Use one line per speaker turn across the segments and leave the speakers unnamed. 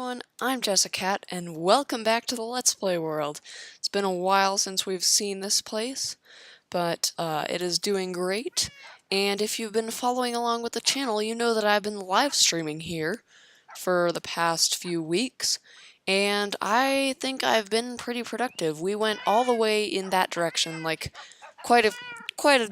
everyone, I'm Jessicat, and welcome back to the Let's Play world. It's been a while since we've seen this place, but it is doing great, and if you've been following along with the channel, you know that I've been live streaming here for the past few weeks, and I think I've been pretty productive. We went all the way in that direction, like quite a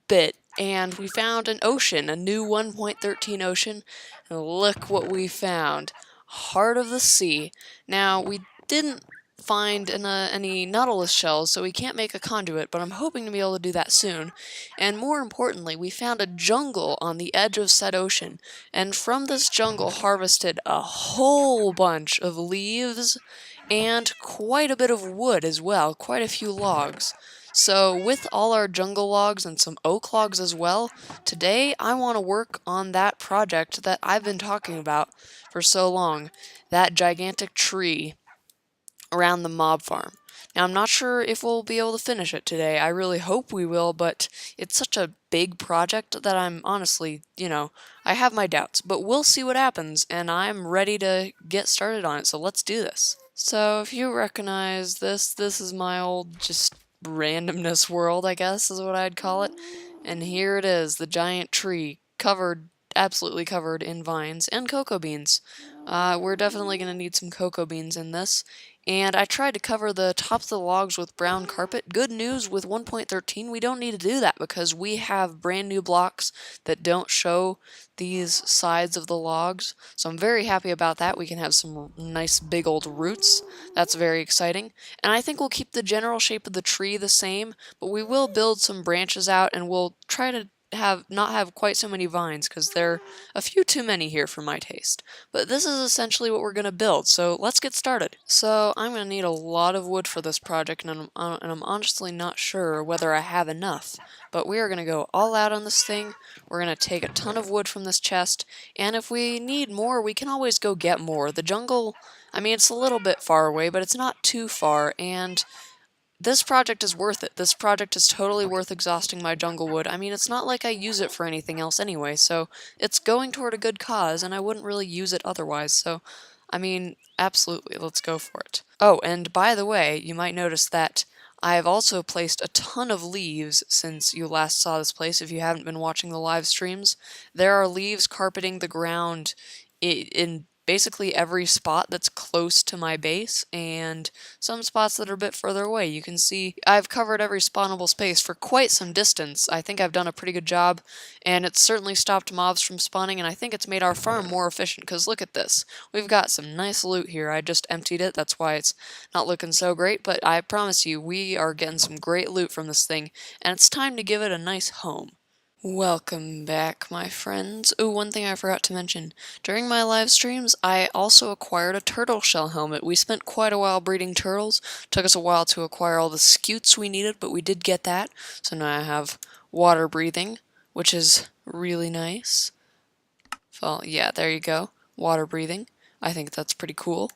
bit, and we found an ocean, a new 1.13 ocean, and look what we found. Heart of the Sea. Now, we didn't find any nautilus shells, so we can't make a conduit, but I'm hoping to be able to do that soon. And more importantly, we found a jungle on the edge of said ocean, and from this jungle harvested a whole bunch of leaves and quite a bit of wood as well, quite a few logs. So with all our jungle logs and some oak logs as well, today I want to work on that project that I've been talking about for so long, that gigantic tree around the mob farm. Now I'm not sure if we'll be able to finish it today. I really hope we will, but it's such a big project that I'm honestly, I have my doubts, but we'll see what happens, and I'm ready to get started on it, so let's do this. So if you recognize this is my old just randomness world, I guess is what I'd call it. And here it is, the giant tree, absolutely covered in vines and cocoa beans. We're definitely going to need some cocoa beans in this. And I tried to cover the tops of the logs with brown carpet. Good news, with 1.13 we don't need to do that because we have brand new blocks that don't show these sides of the logs. So I'm very happy about that. We can have some nice big old roots. That's very exciting. And I think we'll keep the general shape of the tree the same, but we will build some branches out and we'll try to not have quite so many vines because there are a few too many here for my taste. But this is essentially what we're going to build, so let's get started. So I'm going to need a lot of wood for this project, and I'm honestly not sure whether I have enough. But we are going to go all out on this thing. We're going to take a ton of wood from this chest, and if we need more, we can always go get more. The jungle, I mean, it's a little bit far away, but it's not too far, and this project is worth it. This project is totally worth exhausting my jungle wood. I mean, it's not like I use it for anything else anyway, so it's going toward a good cause, and I wouldn't really use it otherwise, so, I mean, absolutely, let's go for it. Oh, and by the way, you might notice that I have also placed a ton of leaves since you last saw this place, if you haven't been watching the live streams. There are leaves carpeting the ground in basically every spot that's close to my base, and some spots that are a bit further away. You can see I've covered every spawnable space for quite some distance. I think I've done a pretty good job, and it's certainly stopped mobs from spawning, and I think it's made our farm more efficient, because look at this. We've got some nice loot here. I just emptied it, that's why it's not looking so great, but I promise you, we are getting some great loot from this thing, and it's time to give it a nice home. Welcome back, my friends. Oh, one thing I forgot to mention. During my live streams, I also acquired a turtle shell helmet. We spent quite a while breeding turtles. Took us a while to acquire all the scutes we needed, but we did get that. So now I have water breathing, which is really nice. Well, yeah, there you go. Water breathing. I think that's pretty cool.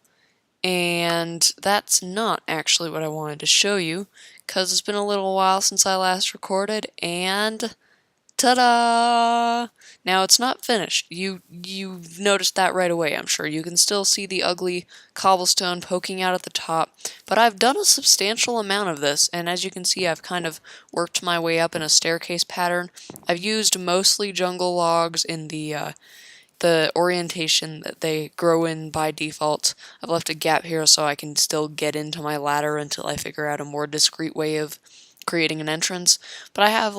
And that's not actually what I wanted to show you, because it's been a little while since I last recorded, and ta-da! Now, it's not finished. You've noticed that right away, I'm sure. You can still see the ugly cobblestone poking out at the top, but I've done a substantial amount of this, and as you can see, I've kind of worked my way up in a staircase pattern. I've used mostly jungle logs in the orientation that they grow in by default. I've left a gap here so I can still get into my ladder until I figure out a more discreet way of creating an entrance, but I have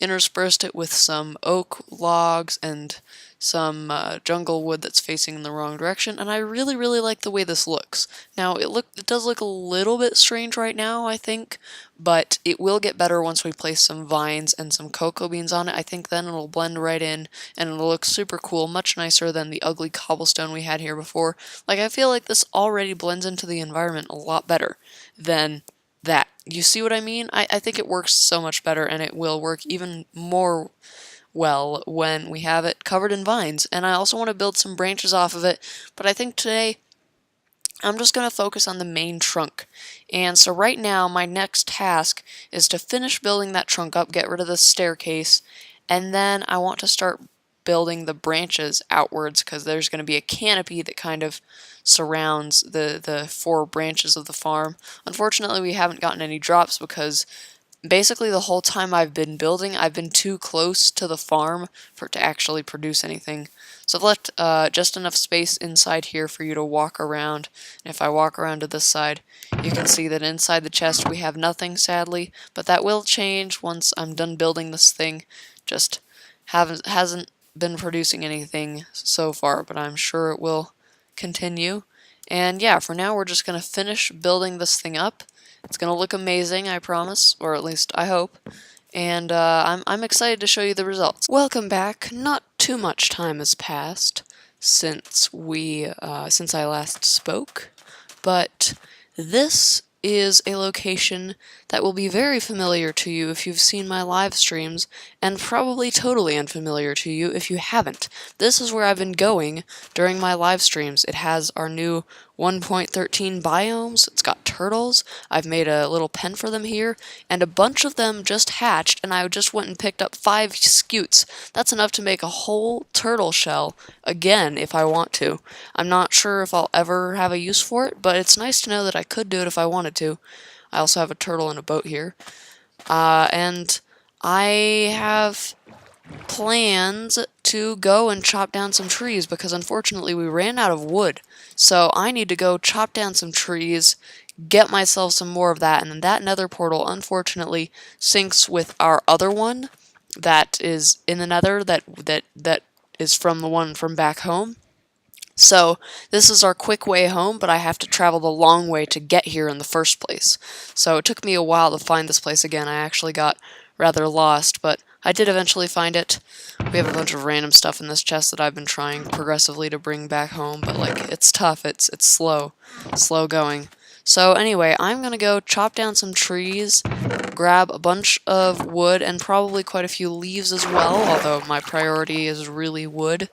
interspersed it with some oak logs and some jungle wood that's facing in the wrong direction, and I really like the way this looks. Now it does look a little bit strange right now, I think, but it will get better once we place some vines and some cocoa beans on it. I think then it'll blend right in and it'll look super cool, much nicer than the ugly cobblestone we had here before. I feel like this already blends into the environment a lot better than that. You see what I mean? I think it works so much better, and it will work even more well when we have it covered in vines. And I also want to build some branches off of it, but I think today I'm just going to focus on the main trunk. And so right now, my next task is to finish building that trunk up, get rid of the staircase, and then I want to start building the branches outwards because there's going to be a canopy that kind of surrounds the 4 branches of the farm. Unfortunately, we haven't gotten any drops because basically the whole time I've been building, I've been too close to the farm for it to actually produce anything. So I've left just enough space inside here for you to walk around. And if I walk around to this side, you can see that inside the chest we have nothing, sadly. But that will change once I'm done building this thing. Just hasn't been producing anything so far, but I'm sure it will continue. And yeah, for now we're just going to finish building this thing up. It's going to look amazing, I promise, or at least I hope. And I'm excited to show you the results. Welcome back. Not too much time has passed since I last spoke, but this is a location that will be very familiar to you if you've seen my live streams, and probably totally unfamiliar to you if you haven't. This is where I've been going during my live streams. It has our new 1.13 biomes, it's got turtles, I've made a little pen for them here, and a bunch of them just hatched, and I just went and picked up 5 scutes. That's enough to make a whole turtle shell again if I want to. I'm not sure if I'll ever have a use for it, but it's nice to know that I could do it if I wanted to. I also have a turtle in a boat here. And I have plans to go and chop down some trees because unfortunately we ran out of wood. So I need to go chop down some trees, get myself some more of that, and then that nether portal unfortunately syncs with our other one that is in the nether that is from the one from back home. So this is our quick way home, but I have to travel the long way to get here in the first place. So it took me a while to find this place again. I actually got rather lost, but I did eventually find it. We have a bunch of random stuff in this chest that I've been trying progressively to bring back home, but like it's tough, it's slow going. So anyway, I'm gonna go chop down some trees, grab a bunch of wood, and probably quite a few leaves as well, although my priority is really wood.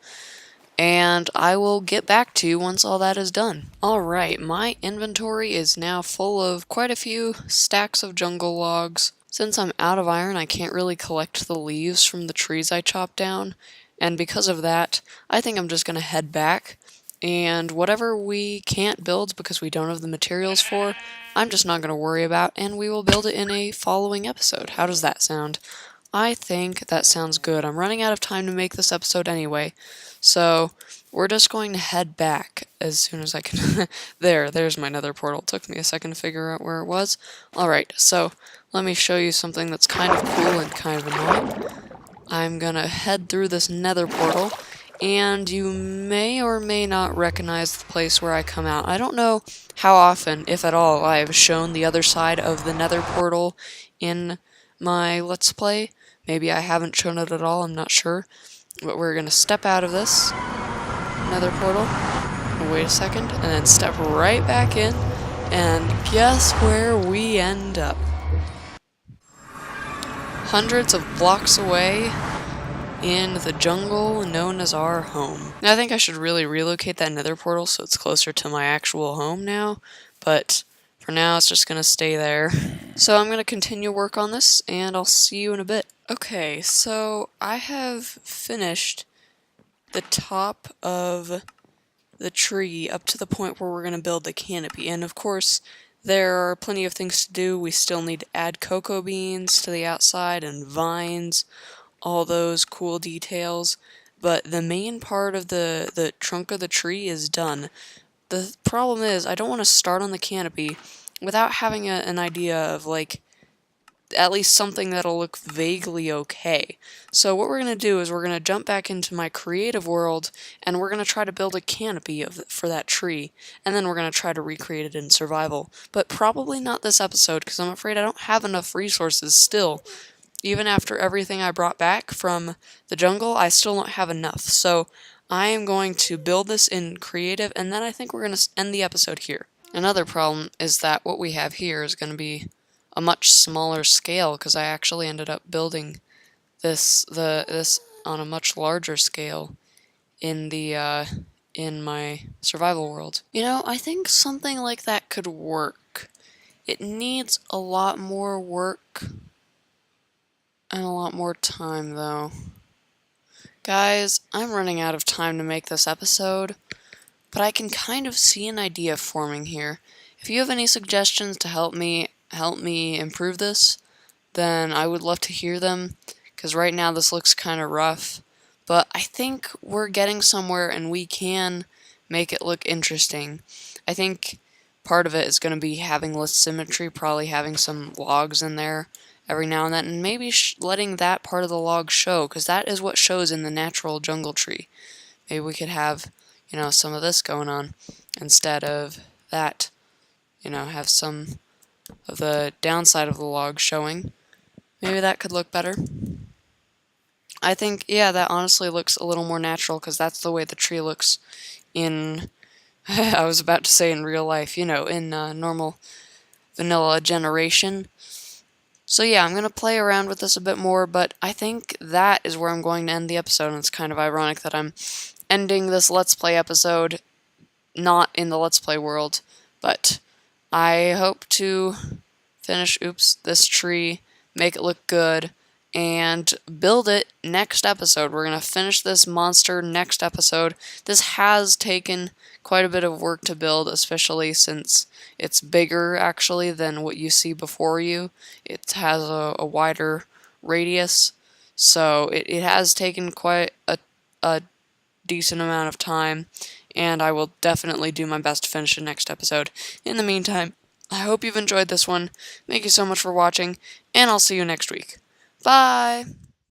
And I will get back to you once all that is done. Alright, my inventory is now full of quite a few stacks of jungle logs. Since I'm out of iron, I can't really collect the leaves from the trees I chopped down, and because of that, I think I'm just going to head back, and whatever we can't build because we don't have the materials for, I'm just not going to worry about, and we will build it in a following episode. How does that sound? I think that sounds good. I'm running out of time to make this episode anyway, so we're just going to head back as soon as I can. There's my nether portal. It took me a second to figure out where it was. Alright, so let me show you something that's kind of cool and kind of annoying. I'm gonna head through this nether portal, and you may or may not recognize the place where I come out. I don't know how often, if at all, I've shown the other side of the nether portal in my Let's Play. Maybe I haven't shown it at all, I'm not sure. But we're gonna step out of this nether portal, wait a second, and then step right back in, and guess where we end up? Hundreds of blocks away in the jungle known as our home. Now I think I should really relocate that nether portal so it's closer to my actual home now, but for now it's just gonna stay there. So I'm gonna continue work on this, and I'll see you in a bit. Okay, so I have finished the top of the tree up to the point where we're going to build the canopy, and of course there are plenty of things to do. We still need to add cocoa beans to the outside and vines, all those cool details, but the main part of the trunk of the tree is done. The problem is I don't want to start on the canopy without having an idea of like at least something that'll look vaguely okay. So what we're going to do is we're going to jump back into my creative world, and we're going to try to build a canopy for that tree, and then we're going to try to recreate it in survival. But probably not this episode, because I'm afraid I don't have enough resources still. Even after everything I brought back from the jungle, I still don't have enough. So I am going to build this in creative, and then I think we're going to end the episode here. Another problem is that what we have here is going to be a much smaller scale, because I actually ended up building this on a much larger scale in my survival world. You know, I think something like that could work. It needs a lot more work and a lot more time though. Guys, I'm running out of time to make this episode, but I can kind of see an idea forming here. If you have any suggestions to help me improve this, then I would love to hear them, because right now this looks kind of rough. But I think we're getting somewhere and we can make it look interesting. I think part of it is going to be having less symmetry, probably having some logs in there every now and then, and maybe letting that part of the log show, because that is what shows in the natural jungle tree. Maybe we could have, some of this going on instead of that, have some of the downside of the log showing. Maybe that could look better. I think, yeah, that honestly looks a little more natural, because that's the way the tree looks in, I was about to say in real life, in normal vanilla generation. So yeah, I'm going to play around with this a bit more, but I think that is where I'm going to end the episode, and it's kind of ironic that I'm ending this Let's Play episode not in the Let's Play world, but I hope to finish, this tree, make it look good, and build it next episode. We're going to finish this monster next episode. This has taken quite a bit of work to build, especially since it's bigger, actually, than what you see before you. It has a wider radius, so it has taken quite a decent amount of time, and I will definitely do my best to finish the next episode. In the meantime, I hope you've enjoyed this one. Thank you so much for watching, and I'll see you next week. Bye!